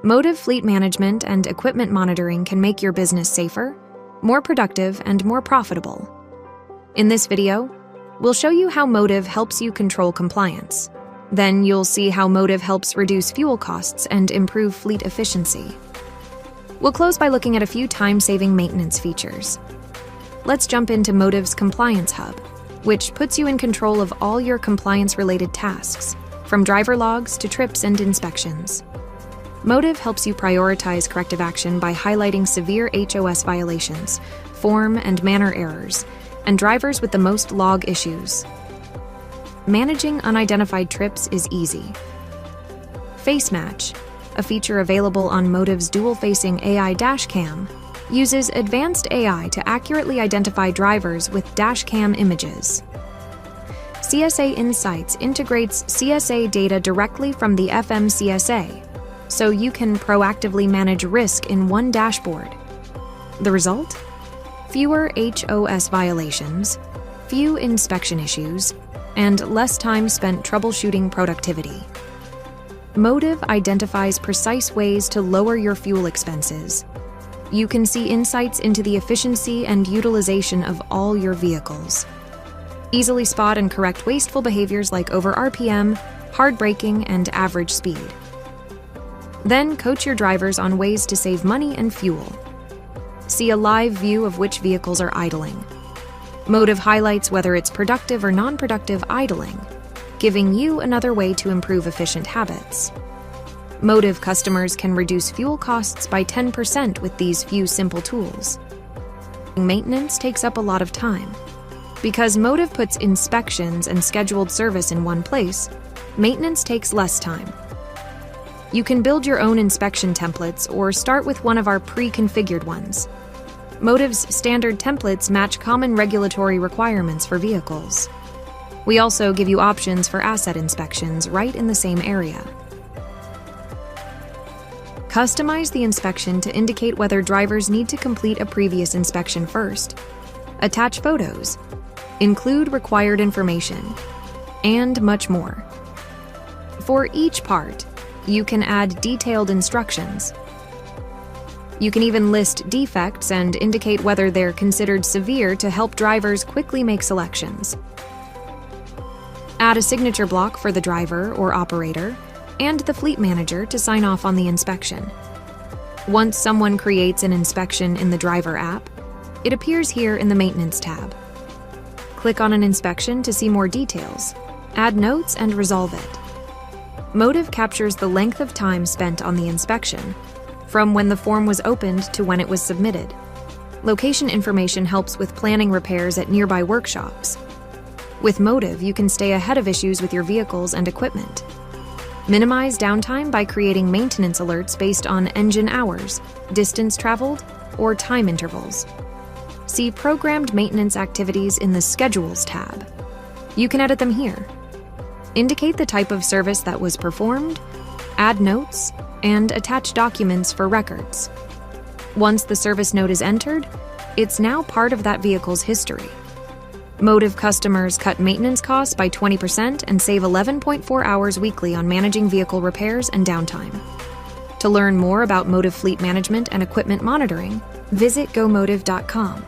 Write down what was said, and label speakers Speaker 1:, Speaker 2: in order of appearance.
Speaker 1: Motive fleet management and equipment monitoring can make your business safer, more productive, and more profitable. In this video, we'll show you how Motive helps you control compliance. Then you'll see how Motive helps reduce fuel costs and improve fleet efficiency. We'll close by looking at a few time-saving maintenance features. Let's jump into Motive's Compliance Hub, which puts you in control of all your compliance-related tasks, from driver logs to trips and inspections. Motive helps you prioritize corrective action by highlighting severe HOS violations, form and manner errors, and drivers with the most log issues. Managing unidentified trips is easy. Face Match, a feature available on Motive's dual-facing AI dashcam, uses advanced AI to accurately identify drivers with dashcam images. CSA Insights integrates CSA data directly from the FMCSA, so you can proactively manage risk in one dashboard. The result? Fewer HOS violations, few inspection issues, and less time spent troubleshooting productivity. Motive identifies precise ways to lower your fuel expenses. You can see insights into the efficiency and utilization of all your vehicles. Easily spot and correct wasteful behaviors like over RPM, hard braking, and average speed. Then coach your drivers on ways to save money and fuel. See a live view of which vehicles are idling. Motive highlights whether it's productive or non-productive idling, giving you another way to improve efficient habits. Motive customers can reduce fuel costs by 10% with these few simple tools. Maintenance takes up a lot of time. Because Motive puts inspections and scheduled service in one place, maintenance takes less time. You can build your own inspection templates or start with one of our pre-configured ones. Motive's standard templates match common regulatory requirements for vehicles. We also give you options for asset inspections right in the same area. Customize the inspection to indicate whether drivers need to complete a previous inspection first. Attach photos, include required information, and much more. For each part, you can add detailed instructions. You can even list defects and indicate whether they're considered severe to help drivers quickly make selections. Add a signature block for the driver or operator and the fleet manager to sign off on the inspection. Once someone creates an inspection in the driver app, it appears here in the Maintenance tab. Click on an inspection to see more details, add notes, and resolve it. Motive captures the length of time spent on the inspection, from when the form was opened to when it was submitted. Location information helps with planning repairs at nearby workshops. With Motive, you can stay ahead of issues with your vehicles and equipment. Minimize downtime by creating maintenance alerts based on engine hours, distance traveled, or time intervals. See programmed maintenance activities in the Schedules tab. You can edit them here. Indicate the type of service that was performed, add notes, and attach documents for records. Once the service note is entered, it's now part of that vehicle's history. Motive customers cut maintenance costs by 20% and save 11.4 hours weekly on managing vehicle repairs and downtime. To learn more about Motive fleet management and equipment monitoring, visit gomotive.com.